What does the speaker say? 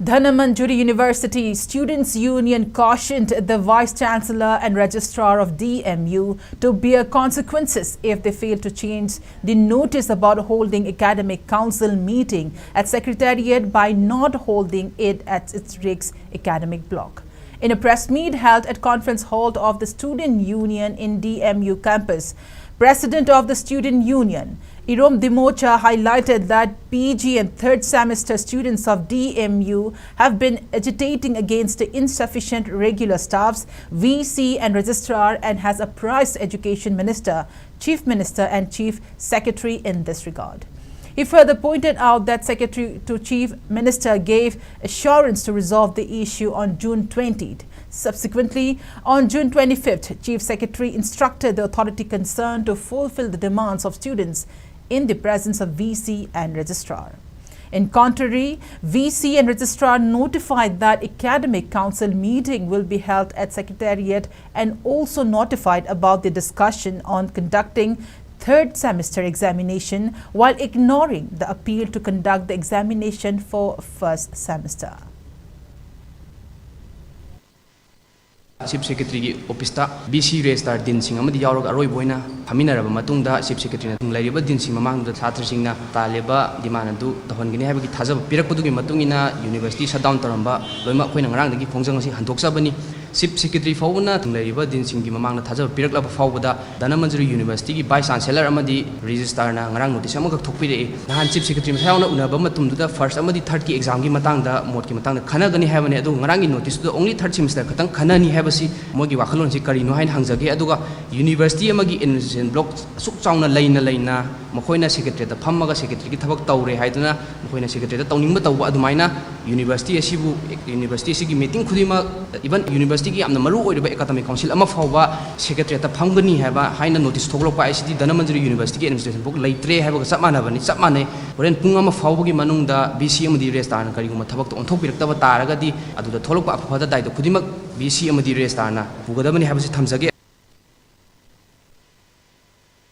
Manipuri University Students' Union cautioned the Vice Chancellor and Registrar of DMU to bear consequences if they fail to change the notice about holding Academic Council meeting at Secretariat by not holding it at its Rigs academic block. In a press meet held at Conference Hall of the Student Union in DMU campus, President of the Student Union, Dmusu, highlighted that PG and third semester students of DMU have been agitating against the insufficient regular staffs, VC and registrar, and has apprised Education Minister, Chief Minister and Chief Secretary in this regard. He further pointed out that Secretary to Chief Minister gave assurance to resolve the issue on June 20th. Subsequently, on June 25th, Chief Secretary instructed the authority concerned to fulfill the demands of students in the presence of VC and registrar. In contrary, VC and registrar notified that Academic Council meeting will be held at Secretariat and also notified about the discussion on conducting third semester examination while ignoring the appeal to conduct the examination for first semester. Chief Secretary Office BC Registrar Din Singh amadi yaurag aroi boina phaminaraba matungda Chief Secretary na lairiba din sing mamangda chhatri singna taleba dimanadu tahongini habagi thajaba pirakpudugi matungina university shutdown taramba loima khoina ngarang dagi khongjang asi handoksabani Chief Secretary fauna lairiba din sing gi mamangna thajaba piraklaba fawbada Manipuri University gi Vice Chancellor amadi Registrar na ngarang notice amaga thokpire nahan Chief Secretary masauna unaba matumduda first amadi third ki exam gi matangda mod ki matangda khanagani habane adu ngarang gi notice du only third semester khatang khanani haba मोगी वाखलों से करी no हाइन हंगजगे अदुगा university अमगी invitation block सुक चाउना लेना मखोइना secretary फमगा secretary की थबक तौरे हाइदुना मखोइना secretary तौनिंग तौबा अदुमाइना university असिबु यूनिवर्सिटी असिगी मीटिंग खुदिमा इवन यूनिवर्सिटी की यामना मरु ओइरबा एकाडेमिक काउंसिल अमा फावबा सेक्रेटरी फमगनी हाइबा हाइना नोटिस थोगलोपा आइसिदी धनमंजरी यूनिवर्सिटी की इन्विटेशन ब्लॉक लेत्रे हाइबा चप माने होरेन पुंग अमा फावबगी मनुंगदा बीसी अमदी रेस्टार करिगुमा थबक तो ओंथोक पिरक्तबा तारगदी अदुदा थोलोपा अफदा दाइदो खुदिमक BC amadi Registrar na pugadabani habasi thamjage